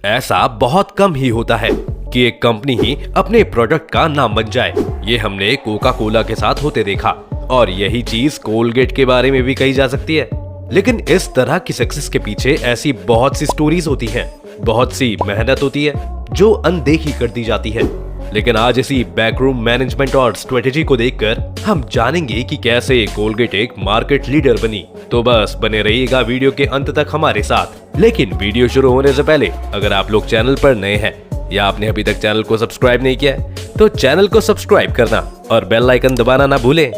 ऐसा बहुत कम ही होता है कि एक कंपनी ही अपने प्रोडक्ट का नाम बन जाए। ये हमने कोका कोला के साथ होते देखा और यही चीज कोलगेट के बारे में भी कही जा सकती है। लेकिन इस तरह की सक्सेस के पीछे ऐसी बहुत सी स्टोरीज होती हैं, बहुत सी मेहनत होती है जो अनदेखी कर दी जाती है। लेकिन आज इसी बैकरूम मैनेजमेंट और स्ट्रेटेजी को देखकर हम जानेंगे कि कैसे कोलगेट एक मार्केट लीडर बनी। तो बस बने रहिएगा वीडियो के अंत तक हमारे साथ। लेकिन वीडियो शुरू होने से पहले अगर आप लोग चैनल पर नए हैं या आपने अभी तक चैनल को सब्सक्राइब नहीं किया है तो चैनल को सब्सक्राइब करना और बेल आइकन दबाना ना भूलें।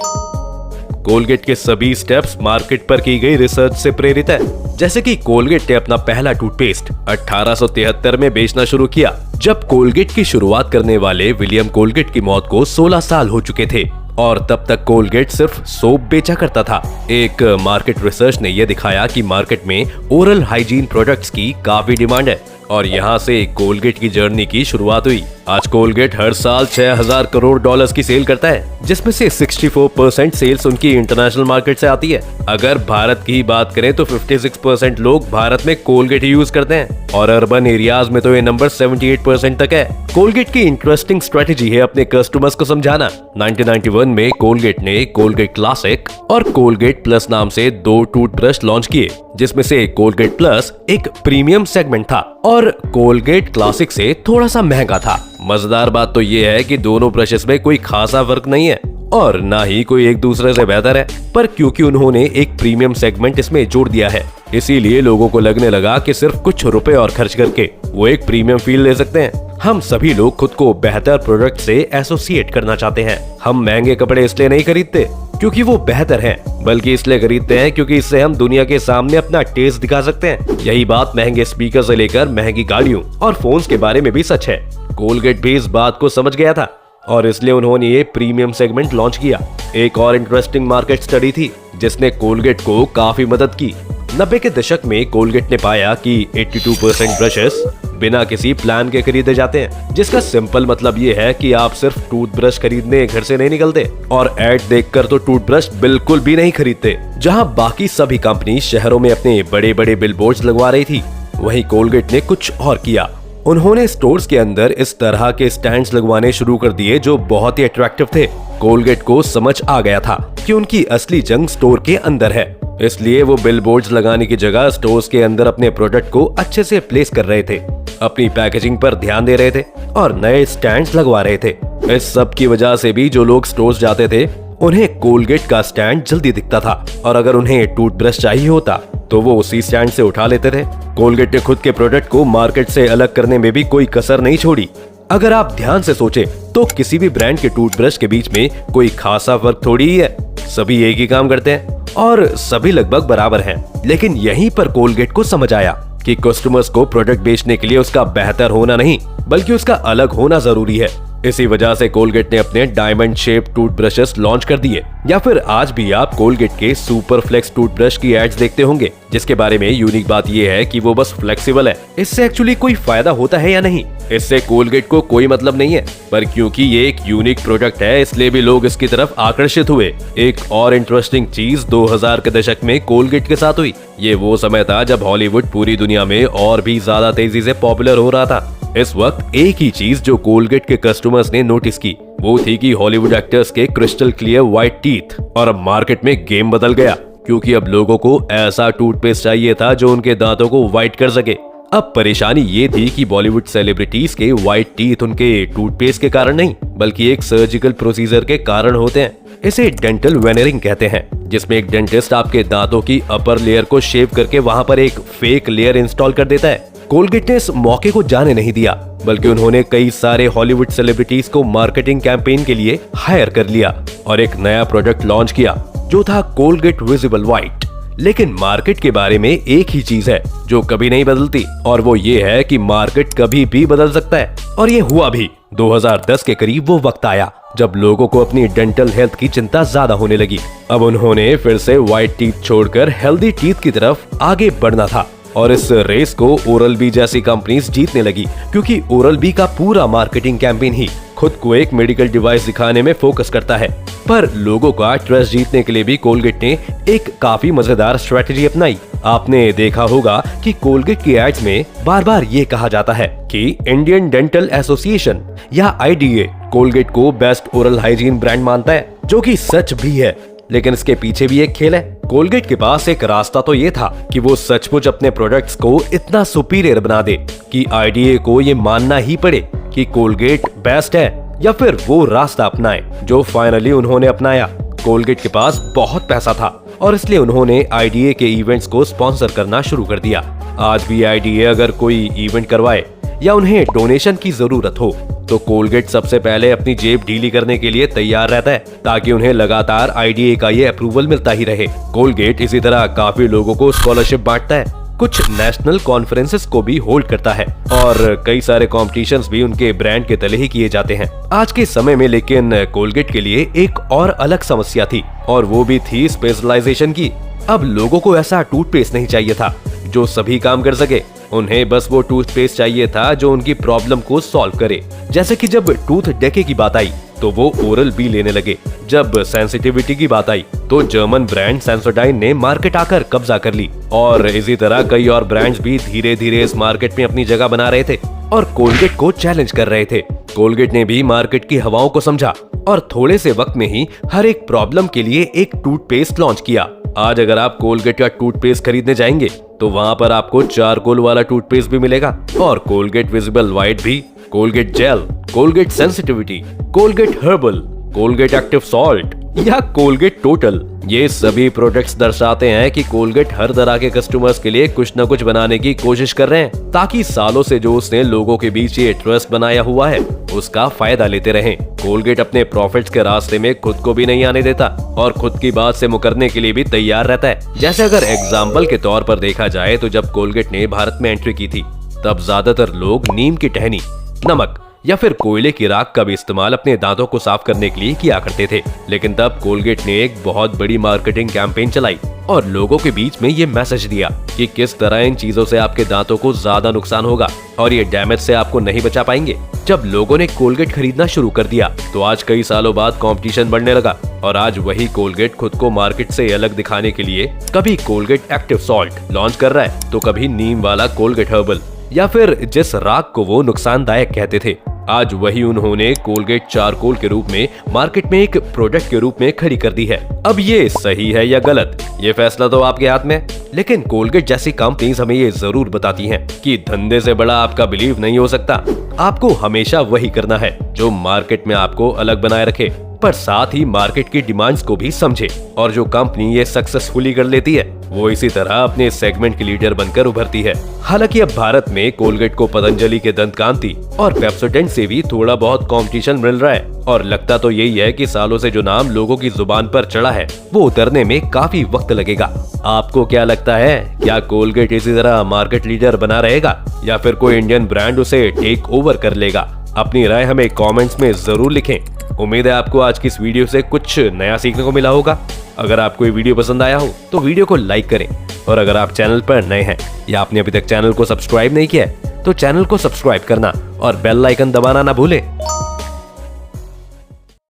कोलगेट के सभी स्टेप्स मार्केट पर की गई रिसर्च से प्रेरित है। जैसे कि कोलगेट ने अपना पहला टूथपेस्ट 1873 में बेचना शुरू किया, जब कोलगेट की शुरुआत करने वाले विलियम कोलगेट की मौत को 16 साल हो चुके थे और तब तक कोलगेट सिर्फ सोप बेचा करता था। एक मार्केट रिसर्च ने यह दिखाया कि मार्केट में ओरल हाइजीन प्रोडक्ट्स की काफी डिमांड है और यहाँ से कोलगेट की जर्नी की शुरुआत हुई। आज कोलगेट हर साल 6000 करोड़ डॉलर्स की सेल करता है, जिसमें से 64% सेल्स उनकी इंटरनेशनल मार्केट से आती है। अगर भारत की बात करें तो 56% लोग भारत में कोलगेट ही यूज करते हैं और अर्बन एरियाज में तो ये नंबर 78% तक है। कोलगेट की इंटरेस्टिंग स्ट्रेटेजी है अपने कस्टमर्स को समझाना। 1991 में कोलगेट ने कोलगेट क्लासिक और कोलगेट प्लस नाम से 2 टूथब्रश लॉन्च किए, जिसमें से कोलगेट प्लस एक प्रीमियम सेगमेंट था और कोलगेट क्लासिक से थोड़ा सा महंगा था। मजेदार बात तो ये है कि दोनों ब्रशेस में कोई खासा फर्क नहीं है और ना ही कोई एक दूसरे से बेहतर है, पर क्योंकि उन्होंने एक प्रीमियम सेगमेंट इसमें जोड़ दिया है, इसीलिए लोगों को लगने लगा कि सिर्फ कुछ रुपए और खर्च करके वो एक प्रीमियम फील ले सकते हैं। हम सभी लोग खुद को बेहतर प्रोडक्ट से एसोसिएट करना चाहते हैं। हम महंगे कपड़े इसलिए नहीं खरीदते क्योंकि वो बेहतर हैं, बल्कि इसलिए खरीदते हैं क्योंकि इससे हम दुनिया के सामने अपना टेस्ट दिखा सकते हैं। यही बात महंगे स्पीकर से लेकर महंगी गाड़ियों और फोन्स के बारे में भी सच है। कोलगेट भी इस बात को समझ गया था और इसलिए उन्होंने ये प्रीमियम सेगमेंट लॉन्च किया। एक और इंटरेस्टिंग मार्केट स्टडी थी जिसने कोलगेट को काफी मदद की। 90 के दशक में कोलगेट ने पाया कि 82% ब्रशेस बिना किसी प्लान के खरीदे जाते हैं, जिसका सिंपल मतलब ये है कि आप सिर्फ टूथब्रश खरीदने घर से नहीं निकलते और एड देखकर तो टूथब्रश बिल्कुल भी नहीं खरीदते। जहां बाकी सभी कंपनी शहरों में अपने बड़े बड़े बिलबोर्ड्स लगवा रही थी, वहीं कोलगेट ने कुछ और किया। उन्होंने स्टोर्स के अंदर इस तरह के स्टैंड्स लगवाने शुरू कर दिए जो बहुत ही अट्रैक्टिव थे। कोलगेट को समझ आ गया था कि उनकी असली जंग स्टोर के अंदर है, इसलिए वो बिलबोर्ड्स लगाने की जगह स्टोर्स के अंदर अपने प्रोडक्ट को अच्छे से प्लेस कर रहे थे, अपनी पैकेजिंग पर ध्यान दे रहे थे और नए स्टैंड्स लगवा रहे थे। इस सब की वजह से भी जो लोग स्टोर्स जाते थे उन्हें कोलगेट का स्टैंड जल्दी दिखता था और अगर उन्हें टूथब्रश चाहिए होता तो वो उसी स्टैंड से उठा लेते थे। कोलगेट ने खुद के प्रोडक्ट को मार्केट से अलग करने में भी कोई कसर नहीं छोड़ी। अगर आप ध्यान से सोचे तो किसी भी ब्रांड के टूथब्रश के बीच में कोई खासा फर्क थोड़ी ही है। सभी एक ही काम करते हैं और सभी लगभग बराबर हैं। लेकिन यहीं पर कोलगेट को समझ आया कि कस्टमर्स को प्रोडक्ट बेचने के लिए उसका बेहतर होना नहीं बल्कि उसका अलग होना जरूरी है। इसी वजह से कोलगेट ने अपने डायमंड शेप टूथब्रशेस लॉन्च कर दिए, या फिर आज भी आप कोलगेट के सुपर फ्लेक्स टूथब्रश की एड्स देखते होंगे, जिसके बारे में यूनिक बात यह है कि वो बस फ्लेक्सिबल है। इससे एक्चुअली कोई फायदा होता है या नहीं, इससे कोलगेट को कोई मतलब नहीं है, पर क्योंकि ये एक यूनिक प्रोडक्ट है इसलिए भी लोग इसकी तरफ आकर्षित हुए। एक और इंटरेस्टिंग चीज 2000 के दशक में कोलगेट के साथ हुई। ये वो समय था जब हॉलीवुड पूरी दुनिया में और भी ज्यादा तेजी से पॉपुलर हो रहा था। इस वक्त एक ही चीज जो कोलगेट के कस्टमर्स ने नोटिस की वो थी कि हॉलीवुड एक्टर्स के क्रिस्टल क्लियर व्हाइट टीथ। और अब मार्केट में गेम बदल गया क्योंकि अब लोगों को ऐसा टूथपेस्ट चाहिए था जो उनके दांतों को व्हाइट कर सके। अब परेशानी ये थी कि बॉलीवुड सेलिब्रिटीज के व्हाइट टीथ उनके टूथपेस्ट के कारण नहीं बल्कि एक सर्जिकल प्रोसीजर के कारण होते हैं। इसे डेंटल वेनरिंग कहते हैं, जिसमें एक डेंटिस्ट आपके दांतों की अपर लेयर को शेव करके वहां पर एक फेक लेयर इंस्टॉल कर देता है। कोलगेट ने इस मौके को जाने नहीं दिया बल्कि उन्होंने कई सारे हॉलीवुड सेलिब्रिटीज को मार्केटिंग कैंपेन के लिए हायर कर लिया और एक नया प्रोडक्ट लॉन्च किया जो था कोलगेट विजिबल व्हाइट। लेकिन मार्केट के बारे में एक ही चीज है जो कभी नहीं बदलती और वो ये है कि मार्केट कभी भी बदल सकता है। और ये हुआ भी। 2010 के करीब वो वक्त आया जब लोगों को अपनी डेंटल हेल्थ की चिंता ज्यादा होने लगी। अब उन्होंने फिर से व्हाइट टीथ छोड़कर हेल्दी टीथ की तरफ आगे बढ़ना था और इस रेस को ओरल बी जैसी कंपनीज जीतने लगी क्योंकि ओरल बी का पूरा मार्केटिंग कैंपेन ही खुद को एक मेडिकल डिवाइस दिखाने में फोकस करता है, पर लोगों का ट्रस्ट जीतने के लिए भी कोलगेट ने एक काफी मजेदार स्ट्रेटेजी अपनाई। आपने देखा होगा कि कोलगेट की एड्स में बार बार ये कहा जाता है कि इंडियन डेंटल एसोसिएशन या IDA कोलगेट को बेस्ट ओरल हाइजीन ब्रांड मानता है, जो कि सच भी है। लेकिन इसके पीछे भी एक खेल है। कोलगेट के पास एक रास्ता तो ये था कि वो सचमुच अपने प्रोडक्ट्स को इतना सुपीरियर बना दे कि IDA को ये मानना ही पड़े कि कोलगेट बेस्ट है, या फिर वो रास्ता अपनाए जो फाइनली उन्होंने अपनाया। कोलगेट के पास बहुत पैसा था और इसलिए उन्होंने IDA के इवेंट्स को स्पॉन्सर करना शुरू कर दिया। आज भी IDA अगर कोई इवेंट करवाए या उन्हें डोनेशन की जरूरत हो तो कोलगेट सबसे पहले अपनी जेब ढीली करने के लिए तैयार रहता है, ताकि उन्हें लगातार IDA का ये अप्रूवल मिलता ही रहे। कोलगेट इसी तरह काफी लोगों को स्कॉलरशिप बांटता है, कुछ नेशनल कॉन्फ्रेंसेस को भी होल्ड करता है और कई सारे कॉम्पिटिशन्स भी उनके ब्रांड के तले ही किए जाते हैं। आज के समय में लेकिन कोलगेट के लिए एक और अलग समस्या थी, और वो भी थी स्पेशलाइजेशन की। अब लोगों को ऐसा टूथपेस्ट नहीं चाहिए था जो सभी काम कर सके, उन्हें बस वो टूथपेस्ट चाहिए था जो उनकी प्रॉब्लम को सॉल्व करे। जैसे कि जब टूथ डेके की बात आई तो वो ओरल बी लेने लगे, जब सेंसिटिविटी की बात आई तो जर्मन ब्रांड सेंसोडाइन ने मार्केट आकर कब्जा कर ली, और इसी तरह कई और ब्रांड्स भी धीरे धीरे इस मार्केट में अपनी जगह बना रहे थे और कोलगेट को चैलेंज कर रहे थे। कोलगेट ने भी मार्केट की हवाओं को समझा और थोड़े से वक्त में ही हर एक प्रॉब्लम के लिए एक टूथपेस्ट लॉन्च किया। आज अगर आप कोलगेट का टूथपेस्ट खरीदने जाएंगे तो वहाँ पर आपको चारकोल वाला टूथपेस्ट भी मिलेगा, और कोलगेट विजिबल व्हाइट भी, Colgate gel, Colgate sensitivity, Colgate herbal, Colgate active salt या कोलगेट टोटल। ये सभी प्रोडक्ट्स दर्शाते हैं कि कोलगेट हर तरह के कस्टमर्स के लिए कुछ न कुछ बनाने की कोशिश कर रहे हैं, ताकि सालों से जो उसने लोगों के बीच ये ट्रस्ट बनाया हुआ है उसका फायदा लेते रहें। कोलगेट अपने प्रॉफिट्स के रास्ते में खुद को भी नहीं आने देता और खुद की बात से मुकरने के लिए भी तैयार रहता है। जैसे अगर एग्जाम्पल के तौर पर देखा जाए तो जब कोलगेट ने भारत में एंट्री की थी तब ज्यादातर लोग नीम की टहनी, नमक या फिर कोयले की राख का भी इस्तेमाल अपने दांतों को साफ करने के लिए किया करते थे। लेकिन तब कोलगेट ने एक बहुत बड़ी मार्केटिंग कैंपेन चलाई और लोगों के बीच में ये मैसेज दिया कि किस तरह इन चीजों से आपके दांतों को ज्यादा नुकसान होगा और ये डैमेज से आपको नहीं बचा पाएंगे। जब लोगों ने कोलगेट खरीदना शुरू कर दिया तो आज कई सालों बाद कंपटीशन बढ़ने लगा, और आज वही कोलगेट खुद को मार्केट से अलग दिखाने के लिए कभी कोलगेट एक्टिव सॉल्ट लॉन्च कर रहा है तो कभी नीम वाला कोलगेट हर्बल, या फिर जिस राख को वो नुकसानदायक कहते थे आज वही उन्होंने कोलगेट चारकोल के रूप में मार्केट में एक प्रोडक्ट के रूप में खड़ी कर दी है। अब ये सही है या गलत, ये फैसला तो आपके हाथ में है, लेकिन कोलगेट जैसी कंपनीज हमें ये जरूर बताती हैं कि धंधे से बड़ा आपका बिलीव नहीं हो सकता। आपको हमेशा वही करना है जो मार्केट में आपको अलग बनाए रखे, पर साथ ही मार्केट की डिमांड्स को भी समझे, और जो कंपनी ये सक्सेसफुली कर लेती है वो इसी तरह अपने सेगमेंट की लीडर बनकर उभरती है। हालांकि अब भारत में कोलगेट को पतंजलि के दंत कांति और पेप्सोडेंट से भी थोड़ा बहुत कंपटीशन मिल रहा है, और लगता तो यही है कि सालों से जो नाम लोगों की जुबान पर चढ़ा है वो उतरने में काफी वक्त लगेगा। आपको क्या लगता है, क्या कोलगेट इसी तरह मार्केट लीडर बना रहेगा या फिर कोई इंडियन ब्रांड उसे टेक ओवर कर लेगा? अपनी राय हमें कमेंट्स में जरूर लिखें। उम्मीद है आपको आज की इस वीडियो से कुछ नया सीखने को मिला होगा। अगर आपको ये वीडियो पसंद आया हो तो वीडियो को लाइक करें, और अगर आप चैनल पर नए हैं या आपने अभी तक चैनल को सब्सक्राइब नहीं किया है तो चैनल को सब्सक्राइब करना और बेल आइकन दबाना ना भूलें।